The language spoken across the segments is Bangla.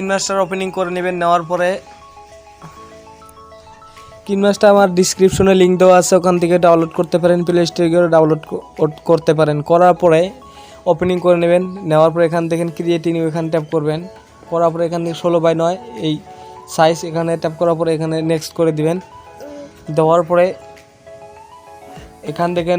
কিনমাস্টার ওপেনিং করে নেবেন। নেওয়ার পরে কিনমাস্টার আমার ডিসক্রিপশনে লিঙ্ক দেওয়া আছে, ওখান থেকে ডাউনলোড করতে পারেন, প্লে স্টোরে গিয়ে ডাউনলোড করতে পারেন। করার পরে ওপেনিং করে নেবেন। নেওয়ার পরে এখান থেকে ক্রিয়েট নিউ এখানে ট্যাপ করবেন। করার পরে এখান থেকে 16:9 এই সাইজ এখানে ট্যাপ করার পরে এখানে নেক্সট করে দিবেন। দেওয়ার পরে এখান থেকে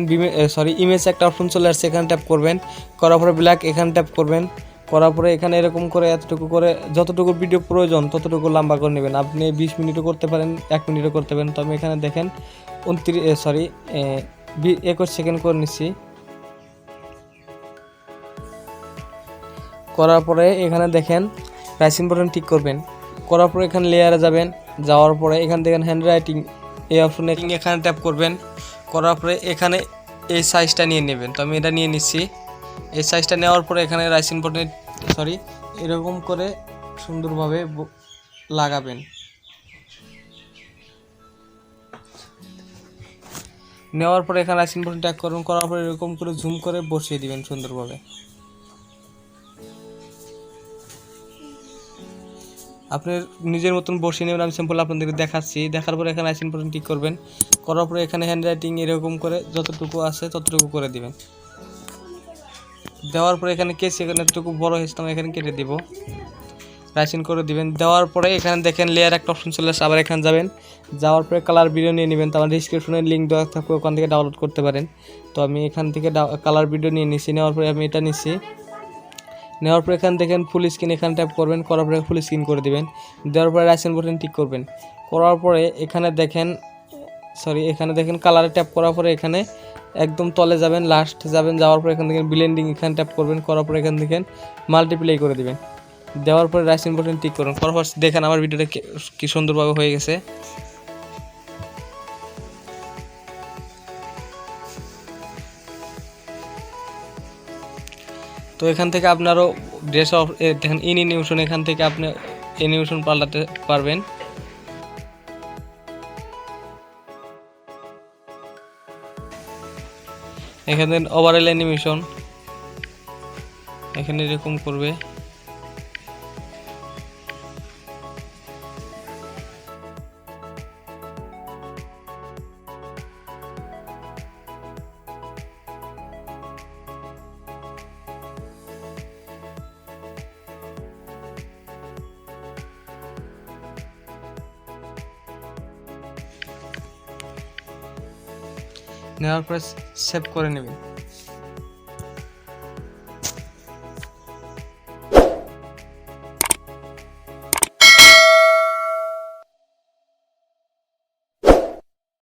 ইমেজ একটা অপশন চলে আসছে, এখানে ট্যাপ করবেন। করার পরে ব্ল্যাক এখানে ট্যাপ করবেন। করার পরে এখানে এরকম করে এতটুকু করে যতটুকু ভিডিও প্রয়োজন ততটুকু লম্বা করে নেবেন। আপনি 20 মিনিটও করতে পারেন, 1 মিনিটও করতে পারেন। তো আমি এখানে দেখেন 21 সেকেন্ড করে নিচ্ছি। করার পরে এখানে দেখেন রাইসিং বাটন টিক করবেন। করার পরে এখানে লেয়ারে যাবেন। যাওয়ার পরে এখান থেকে হ্যান্ড রাইটিং এই অপশনে এখানে ট্যাপ করবেন। করার পরে এখানে এই সাইজটা নিয়ে নেবেন। তো আমি এটা নিয়ে নিচ্ছি। এই সাইজটা নেওয়ার পরে এখানে রাইসিং বাটনে এরকম করে সুন্দরভাবে লাগাবেন। নেওয়ার পরে এখানে রাইসিং বাটন ট্যাপ করুন। করার পরে এরকম করে জুম করে বসিয়ে দিবেন সুন্দরভাবে। আপনি নিজের মতন বসিয়ে নেবেন। আমি সিম্পল আপনাদেরকে দেখাচ্ছি। দেখার পরে এখানে রাইসিং বাটন টিক করবেন। করার পরে এখানে হ্যান্ড রাইটিং এরকম করে যতটুকু আছে ততটুকু করে দিবেন। দেওয়ার পরে এখানে এখানে এতটুকু বড় হয়েছে, আমি এখানে কেটে দিব। রাইসিং করে দিবেন। দেওয়ার পরে এখানে দেখেন লেয়ার একটা অপশন চলে আসে, আবার এখানে যাবেন। যাওয়ার পরে কালার ভিডিও নিয়ে নেবেন। তো আমার ডিসক্রিপশনে লিঙ্ক দেওয়া থাকবে, ওখান থেকে ডাউনলোড করতে পারেন। তো আমি এখান থেকে কালার ভিডিও নিয়ে নিচ্ছি। নেওয়ার পরে আমি এটা নিচ্ছি। নেওয়ার পরে এখানে দেখেন ফুল স্ক্রিন এখানে ট্যাপ করবেন। করার পরে ফুল স্ক্রিন করে দিবেন। দেওয়ার পরে রাইসিং বাটন টিক করবেন। করার পরে এখানে দেখেন কালারে ট্যাপ করার পরে এখানে একদম তলে যাবেন, লাস্ট যাবেন। যাওয়ার পরে এখান থেকে ব্লেন্ডিং এখানে ট্যাপ করবেন। করার পরে এখান থেকে মাল্টিপ্লাই করে দিবেন। দেওয়ার পরে রাইসিং বাটন টিক করুন। করার পর দেখেন আমার ভিডিওটা কি সুন্দরভাবে হয়ে গেছে। তো এখান থেকে আপনারও ড্রেস দেখেন অ্যানিমেশন, এখান থেকে আপনি অ্যানিমেশন পাল্টাতে পারবেন। এখানে ওভারঅল অ্যানিমেশন এখানে এরকম করবে। নেওয়ার পরে সেভ করে নেবেন।